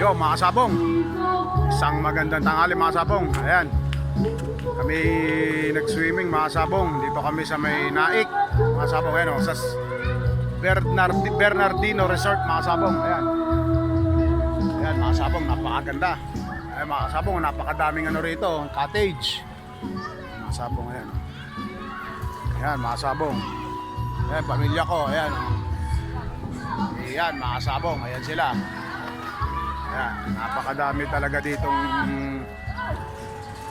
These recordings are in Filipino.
Yo mga kasabong, isang magandang tanghali mga kasabong. Ayan, kami nag-swimming mga kasabong. Dito kami sa may Naik mga kasabong. Ayan o, sa Bernardino Resort mga kasabong. Ayan, ayan mga kasabong, napakaganda. Ayan mga kasabong, napakadaming ano rito, cottage mga kasabong. Ayan, ayan mga kasabong. Ayan, pamilya ko, ayan. Ayan mga kasabong, ayan sila. Ayan, napakadami talaga ditong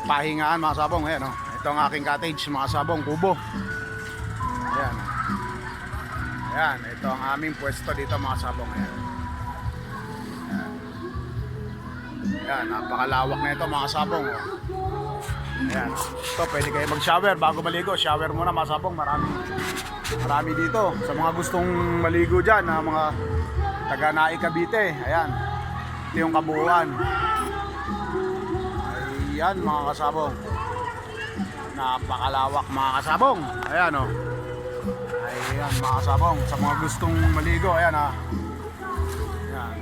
pahingaan mga kasabong. Ayan, oh. Ito ang aking cottage mga kasabong, kubo. Ayan, ayan, ito ang aming pwesto dito mga kasabong. Ayan, ayan, napakalawak na ito mga kasabong, oh. Ayan, ito pwede kayo mag-shower bago maligo. Shower muna mga kasabong, marami dito. Sa mga gustong maligo dyan, mga taga Naik Cavite, ayan, ito yung kabuuan. Ayan mga kasabong, napakalawak mga kasabong. Ayan o, ayan mga kasabong, sa mga gustong maligo, ayan ha. Ayan,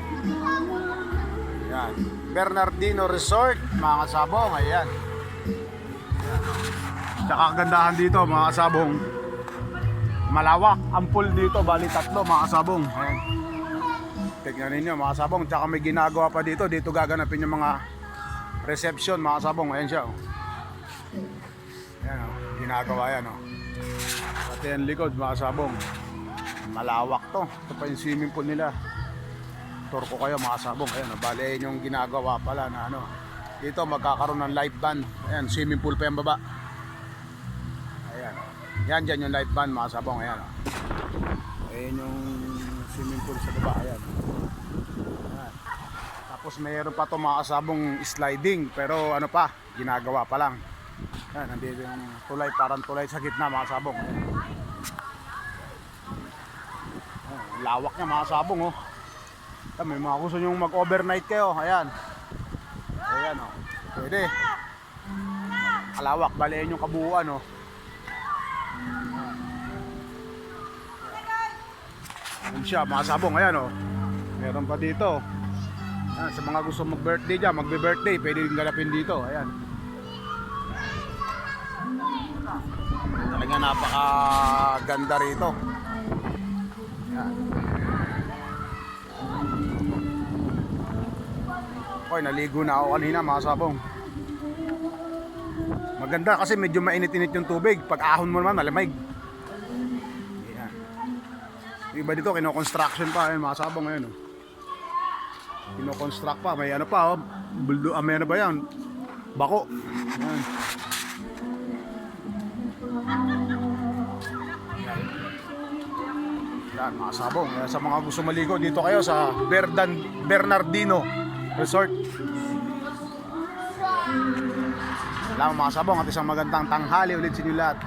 ayan, Bernardino Resort mga kasabong. Ayan, tsaka kagandahan dito mga kasabong, malawak ang pool dito, bali 3 mga kasabong. Ayan, tignan ninyo mga kasabong. Tsaka may ginagawa pa dito. Dito gaganapin yung mga reception mga kasabong. Ayan siya, oh. Ayan, oh, ginagawa yan, oh. Pati yung likod mga kasabong, malawak to. Ito pa yung swimming pool nila. Tour ko kayo mga kasabong. Ayan, oh, bali yun yung ginagawa pala na ano. Dito magkakaroon ng live band. Ayan, swimming pool pa yung baba. Ayan, oh. Yan dyan yung live band mga kasabong. Ayan, oh. Ayan yung swimming pool sa baba. Ayan, ayan. Tapos mayroon pa to mga kasabong sliding, pero ano pa, ginagawa pa lang. Ayan, nandito yung tulay, parang tulay sa gitna mga kasabong. Ayan. Ayan, lawak niya mga kasabong, oh. Ayan, may mga gusto nyo mag-overnight kayo. Ayan, ayan, oh. Pwede. Kalawak, baliin yung kabuuan, oh. Ayan siya mga kasabong. Ayan, oh. Meron pa dito. Ayan, sa mga gusto mag-birthday dyan, magbe-birthday, pwede rin galapin dito. Ayan, talaga napakaganda rito. Ayan. Okay, naligo na ako kanina mga kasabong. Maganda kasi medyo mainit-init yung tubig. Pag ahon mo naman, malamig. Ayan. Iba dito, kino-construction pa. Ayan mga kasabong ngayon, oh. Kino-construct pa, may ano pa, oh. May ano ba yan? Bako. Ayan. Yan mga sabong. Sa mga gusto maligo, dito kayo sa Bernardino Resort. Salamat mga sabong at isang magandang tanghali ulit sa inyo lahat.